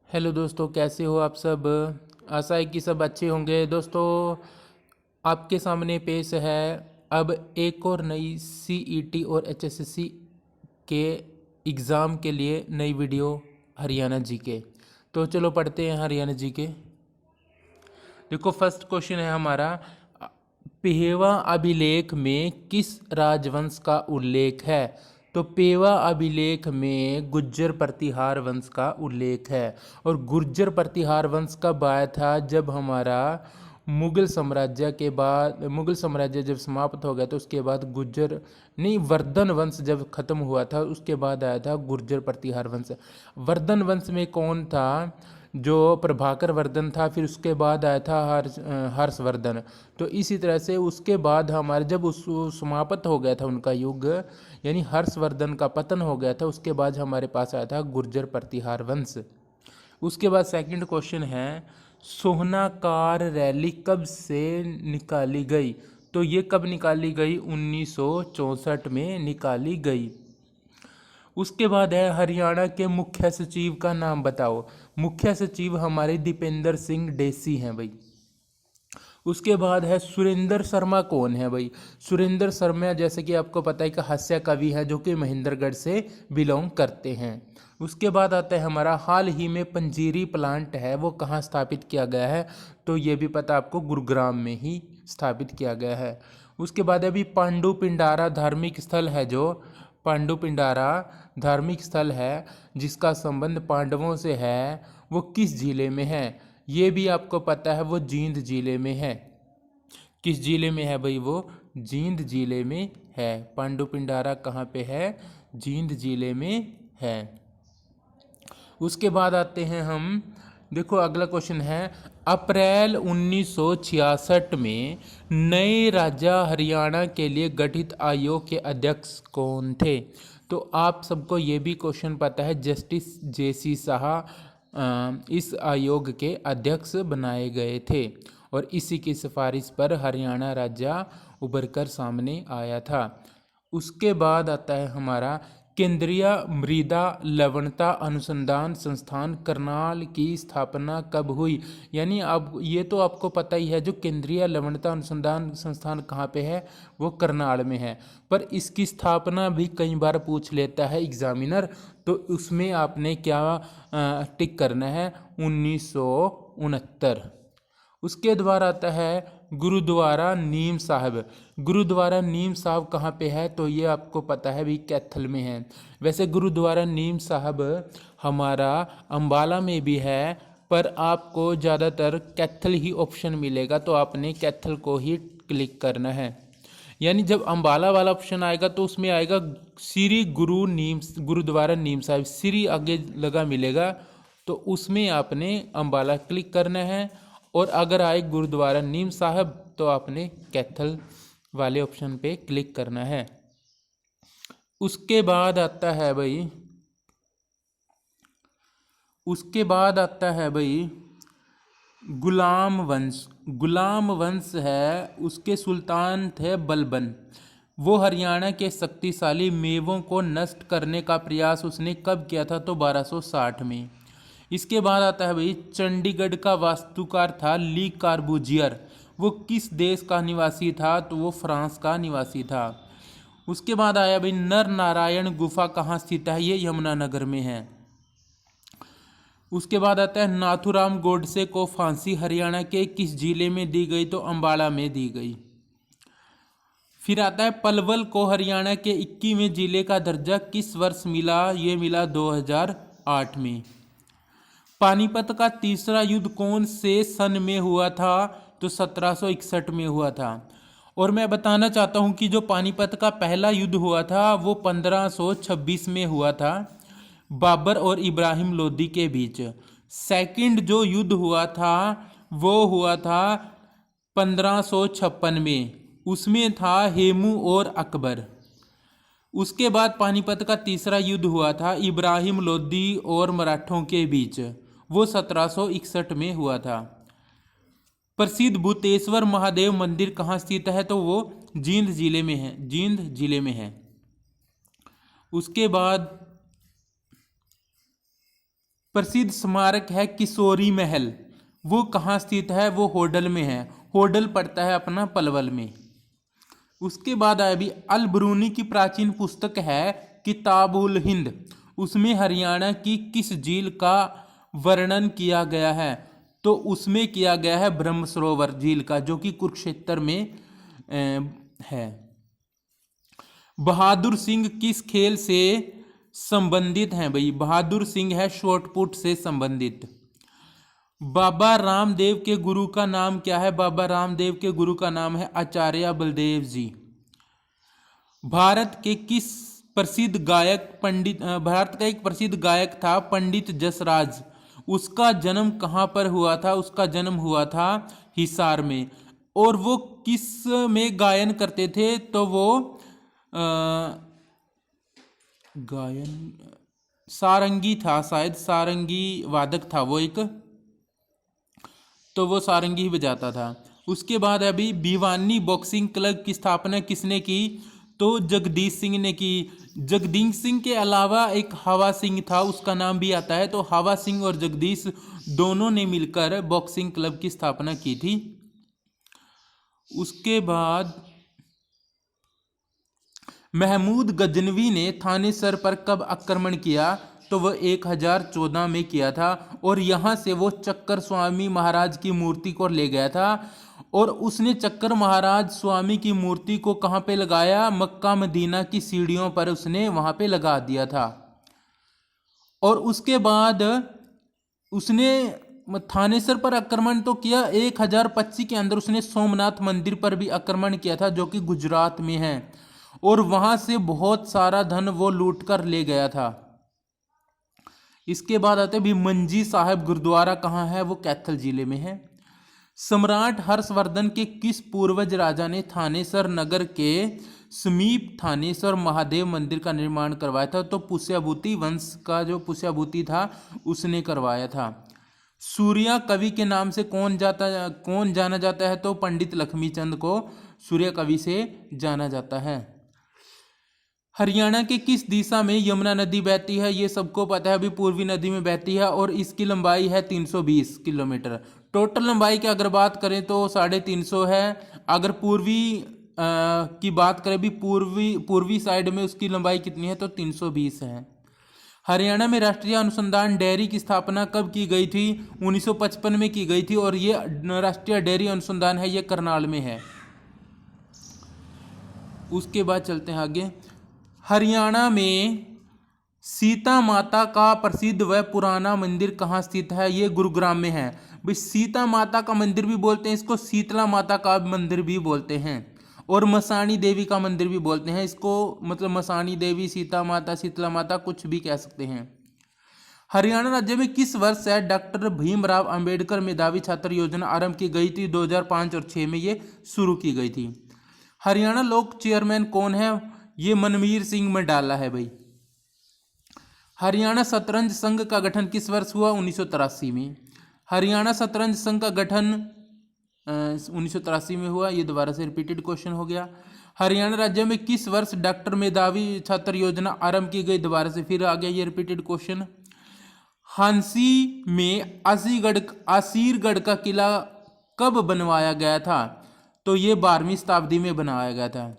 Hello दोस्तों, कैसे हो आप सब। आशा है कि सब अच्छे होंगे। दोस्तों, आपके सामने पेश है अब एक और नई सीईटी और एचएसएससी के एग्ज़ाम के लिए नई वीडियो हरियाणा जी के। तो चलो पढ़ते हैं हरियाणा जी के। देखो, फर्स्ट क्वेश्चन है हमारा, पेवा अभिलेख में किस राजवंश का उल्लेख है। तो पेवा अभिलेख में गुर्जर प्रतिहार वंश का उल्लेख है। और गुर्जर प्रतिहार वंश कब आया था? जब हमारा मुगल साम्राज्य के बाद, मुगल साम्राज्य जब समाप्त हो गया तो उसके बाद गुर्जर नहीं, वर्धन वंश जब खत्म हुआ था उसके बाद आया था गुर्जर प्रतिहार वंश। वर्धन वंश में कौन था? जो प्रभाकर वर्धन था, फिर उसके बाद आया था हर्षवर्धन। तो इसी तरह से उसके बाद हमारे जब उस समाप्त हो गया था उनका युग, यानी हर्षवर्धन का पतन हो गया था, उसके बाद हमारे पास आया था गुर्जर प्रतिहार वंश। उसके बाद सेकंड क्वेश्चन है, सोहनाकार रैली कब से निकाली गई। तो ये कब निकाली गई? 1964 में निकाली गई। उसके बाद है, हरियाणा के मुख्य सचिव का नाम बताओ। मुख्य सचिव हमारे दीपेंद्र सिंह ढेसी हैं भाई। उसके बाद है, सुरेंद्र शर्मा कौन है भाई? सुरेंद्र शर्मा जैसे कि आपको पता है कि हास्य कवि है जो कि महेंद्रगढ़ से बिलोंग करते हैं। उसके बाद आता है हमारा, हाल ही में पंजीरी प्लांट है वो कहाँ स्थापित किया गया है। तो ये भी पता आपको, गुरुग्राम में ही स्थापित किया गया है। उसके बाद अभी पांडु पिंडारा धार्मिक स्थल है, जो पांडु पिंडारा धार्मिक स्थल है जिसका संबंध पांडवों से है, वो किस जिले में है? ये भी आपको पता है, वो जींद जिले में है। किस जिले में है भाई? वो जींद जिले में है। पांडु पिंडारा कहाँ पे है? जींद जिले में है। उसके बाद आते हैं हम, देखो अगला क्वेश्चन है, अप्रैल 1966 में नए राज्य हरियाणा के लिए गठित आयोग के अध्यक्ष कौन थे। तो आप सबको ये भी क्वेश्चन पता है, जस्टिस जेसी शाह इस आयोग के अध्यक्ष बनाए गए थे और इसी की सिफारिश पर हरियाणा राज्य उभर कर सामने आया था। उसके बाद आता है हमारा, केंद्रीय मृदा लवणता अनुसंधान संस्थान करनाल की स्थापना कब हुई। यानी अब ये तो आपको पता ही है, जो केंद्रीय लवणता अनुसंधान संस्थान कहाँ पे है, वो करनाल में है। पर इसकी स्थापना भी कई बार पूछ लेता है एग्जामिनर, तो उसमें आपने क्या टिक करना है? 1969। उसके द्वारा आता है गुरुद्वारा नीम साहब। गुरुद्वारा नीम साहब कहाँ पे है? तो ये आपको पता है भी, कैथल में है। वैसे गुरुद्वारा नीम साहब हमारा अंबाला में भी है, पर आपको ज़्यादातर कैथल ही ऑप्शन मिलेगा, तो आपने कैथल को ही क्लिक करना है। यानी जब अंबाला वाला ऑप्शन आएगा तो उसमें आएगा श्री गुरुद्वारा नीम साहब, श्री आगे लगा मिलेगा, तो उसमें आपने अंबाला क्लिक करना है। और अगर आए गुरुद्वारा नीम साहब तो आपने कैथल वाले ऑप्शन पे क्लिक करना है। उसके बाद आता है भाई, गुलाम वंश। गुलाम वंश है, उसके सुल्तान थे बलबन। वो हरियाणा के शक्तिशाली मेवों को नष्ट करने का प्रयास उसने कब किया था? तो 1260 में। इसके बाद आता है भाई, चंडीगढ़ का वास्तुकार था ली कार्बूजियर। वो किस देश का निवासी था? तो वो फ्रांस का निवासी था। उसके बाद आया भाई, नर नारायण गुफा कहाँ स्थित है? ये यमुनानगर में है। उसके बाद आता है, नाथूराम गोडसे को फांसी हरियाणा के किस जिले में दी गई? तो अंबाला में दी गई। फिर आता है, पलवल को हरियाणा के 21वें जिले का दर्जा किस वर्ष मिला? ये मिला 2008 में। पानीपत का तीसरा युद्ध कौन से सन में हुआ था? तो 1761 में हुआ था। और मैं बताना चाहता हूं कि जो पानीपत का पहला युद्ध हुआ था वो 1526 में हुआ था, बाबर और इब्राहिम लोदी के बीच। सेकंड जो युद्ध हुआ था वो हुआ था 1556 में, उसमें था हेमू और अकबर। उसके बाद पानीपत का तीसरा युद्ध हुआ था इब्राहिम लोदी और मराठों के बीच, वो 1761 में हुआ था। प्रसिद्ध भूतेश्वर महादेव मंदिर कहाँ स्थित है? तो वो जींद जिले में है, जींद जिले में है। उसके बाद प्रसिद्ध स्मारक है किशोरी महल, वो कहाँ स्थित है? वो होडल में है। होडल पड़ता है अपना पलवल में। उसके बाद अभी अल ब्रूनी की प्राचीन पुस्तक है किताबुल हिंद, उसमें हरियाणा की किस झील का वर्णन किया गया है? तो उसमें किया गया है ब्रह्म सरोवर झील का, जो कि कुरुक्षेत्र में है। बहादुर सिंह किस खेल से संबंधित हैं भाई? बहादुर सिंह है शॉटपुट से संबंधित। बाबा रामदेव के गुरु का नाम क्या है? बाबा रामदेव के गुरु का नाम है आचार्य बलदेव जी। भारत के किस प्रसिद्ध गायक भारत का एक प्रसिद्ध गायक था पंडित जसराज, उसका जन्म कहाँ पर हुआ था? उसका जन्म हुआ था हिसार में। और वो किस में गायन करते थे? तो वो गायन सारंगी था, शायद सारंगी वादक था वो एक, तो वो सारंगी ही बजाता था। उसके बाद अभी भिवानी बॉक्सिंग क्लब की स्थापना किसने की? तो जगदीश सिंह ने की। जगदीश सिंह के अलावा एक हवा सिंह था, उसका नाम भी आता है। तो हवा सिंह और जगदीश दोनों ने मिलकर बॉक्सिंग क्लब की स्थापना की थी। उसके बाद महमूद गजनवी ने थानेसर पर कब आक्रमण किया? तो वह 1014 में किया था। और यहाँ से वो चक्कर स्वामी महाराज की मूर्ति को ले गया था। और उसने चक्कर महाराज स्वामी की मूर्ति को कहाँ पे लगाया? मक्का मदीना की सीढ़ियों पर उसने वहाँ पे लगा दिया था। और उसके बाद उसने थानेसर पर आक्रमण तो किया, 1025 के अंदर उसने सोमनाथ मंदिर पर भी आक्रमण किया था, जो कि गुजरात में है। और वहां से बहुत सारा धन वो लूट कर ले गया था। इसके बाद आते भी मंजी साहिब गुरुद्वारा कहाँ है? वो कैथल जिले में है। सम्राट हर्षवर्धन के किस पूर्वज राजा ने थानेसर नगर के समीप थानेसर महादेव मंदिर का निर्माण करवाया था? तो पुष्यभूति वंश का जो पुष्यभूति था उसने करवाया था। सूर्या कवि के नाम से कौन जाना जाता है? तो पंडित लक्ष्मीचंद को सूर्य कवि से जाना जाता है। हरियाणा के किस दिशा में यमुना नदी बहती है? ये सबको पता है, अभी पूर्वी नदी में बहती है और इसकी लंबाई है 320 किलोमीटर। टोटल लंबाई की अगर बात करें तो 350 है। अगर पूर्वी की बात करें भी पूर्वी साइड में उसकी लंबाई कितनी है? तो 320 है। हरियाणा में राष्ट्रीय अनुसंधान डेयरी की स्थापना कब की गई थी? 1955 में की गई थी। और ये राष्ट्रीय डेयरी अनुसंधान है, ये करनाल में है। उसके बाद चलते हैं आगे। हरियाणा में सीता माता का प्रसिद्ध व पुराना मंदिर कहाँ स्थित है? ये गुरुग्राम में है। भाई सीता माता का मंदिर भी बोलते हैं इसको, शीतला माता का मंदिर भी बोलते हैं, और मसाणी देवी का मंदिर भी बोलते हैं इसको। मतलब मसाणी देवी, सीता माता, शीतला माता, कुछ भी कह सकते हैं। हरियाणा राज्य में किस वर्ष से डॉक्टर भीमराव अंबेडकर मेधावी छात्र योजना आरंभ की गई थी? 2005 और 6 में ये शुरू की गई थी। हरियाणा लोक चेयरमैन कौन है? ये मनवीर सिंह मडाला है भाई। हरियाणा शतरंज संघ का गठन किस वर्ष हुआ? 1983 में। हरियाणा शतरंज संघ का गठन 1983 में हुआ। ये दोबारा से रिपीटेड क्वेश्चन हो गया। हरियाणा राज्य में किस वर्ष डॉक्टर मेधावी छात्र योजना आरंभ की गई? दोबारा से फिर आ गया ये रिपीटेड क्वेश्चन। हांसी में आसीरगढ़ का किला कब बनवाया गया था? तो ये 12वीं शताब्दी में बनाया गया था।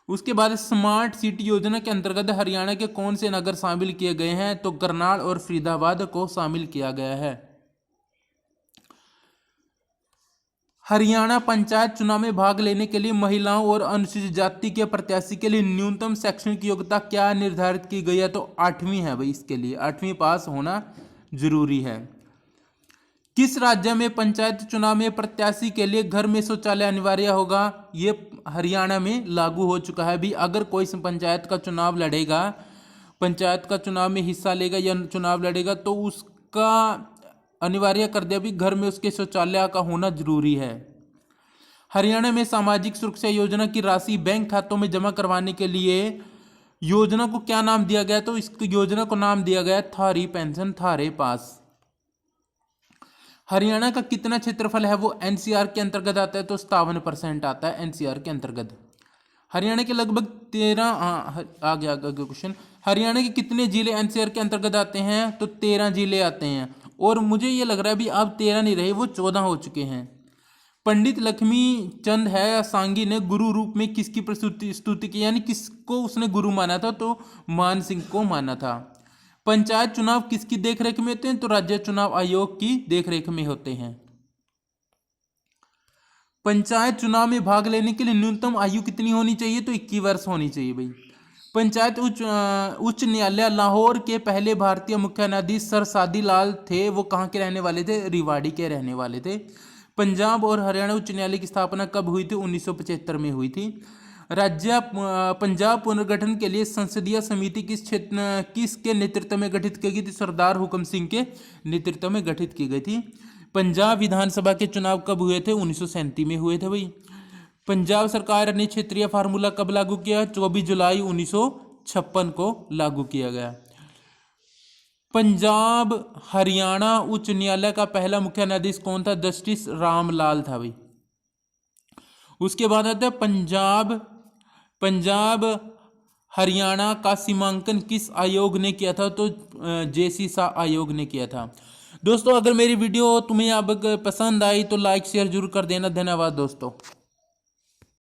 उसके बाद स्मार्ट सिटी योजना के अंतर्गत हरियाणा के कौन से नगर शामिल किए गए हैं? तो करनाल और फरीदाबाद को शामिल किया गया है। हरियाणा पंचायत चुनाव में भाग लेने के लिए महिलाओं और अनुसूचित जाति के प्रत्याशी के लिए न्यूनतम शैक्षणिक योग्यता क्या निर्धारित की गई है? तो 8वीं है भाई। इसके लिए 8वीं पास होना जरूरी है। किस राज्य में पंचायत चुनाव में प्रत्याशी के लिए घर में शौचालय अनिवार्य होगा? ये हरियाणा में लागू हो चुका है। भी अगर कोई पंचायत का चुनाव लड़ेगा, पंचायत का चुनाव में हिस्सा लेगा या चुनाव लड़ेगा, तो उसका अनिवार्य कर दिया भी घर में उसके शौचालय का होना जरूरी है। हरियाणा में सामाजिक सुरक्षा योजना की राशि बैंक खातों में जमा करवाने के लिए योजना को क्या नाम दिया गया? तो इस योजना को नाम दिया गया थारी पेंशन थारे पास। हरियाणा का कितना क्षेत्रफल है? वो एनसीआर के अंतर्गत आता है। तो 57% आता है एनसीआर के अंतर्गत। हरियाणा के लगभग 13 आ गया क्वेश्चन। हरियाणा के कितने जिले एनसीआर के अंतर्गत आते हैं? तो 13 जिले आते हैं। और मुझे ये लग रहा है भी अब 13 नहीं रहे, वो 14 हो चुके हैं। पंडित लक्ष्मी चंद है सांगी ने गुरु रूप में किसकी स्तुति की, यानी किसको उसने गुरु माना था? तो मान सिंह को माना था। पंचायत चुनाव किसकी देखरेख में होते हैं? तो राज्य चुनाव आयोग की देखरेख में होते हैं। पंचायत चुनाव में भाग लेने के लिए न्यूनतम आयु कितनी होनी चाहिए? तो 21 वर्ष होनी चाहिए भाई। पंचायत उच्च न्यायालय लाहौर के पहले भारतीय मुख्य न्यायाधीश सर सादी लाल थे, वो कहाँ के रहने वाले थे? रिवाड़ी के रहने वाले थे। पंजाब और हरियाणा उच्च न्यायालय की स्थापना कब हुई थी? 1975 में हुई थी। राज्य पंजाब पुनर्गठन के लिए संसदीय समिति किसके नेतृत्व में गठित की गई थी? सरदार हुकम सिंह के नेतृत्व में गठित की गई थी। पंजाब विधानसभा के चुनाव कब हुए थे? 1937 में हुए थे भाई। पंजाब सरकार ने क्षेत्रीय फार्मूला कब लागू किया? 24 जुलाई 1956 को लागू किया गया। पंजाब हरियाणा उच्च न्यायालय का पहला मुख्य न्यायाधीश कौन था? जस्टिस रामलाल था भाई। उसके बाद आता है पंजाब हरियाणा का सीमांकन किस आयोग ने किया था? तो जेसी शाह आयोग ने किया था। दोस्तों अगर मेरी वीडियो तुम्हें अब पसंद आई तो लाइक शेयर जरूर कर देना। धन्यवाद दोस्तों।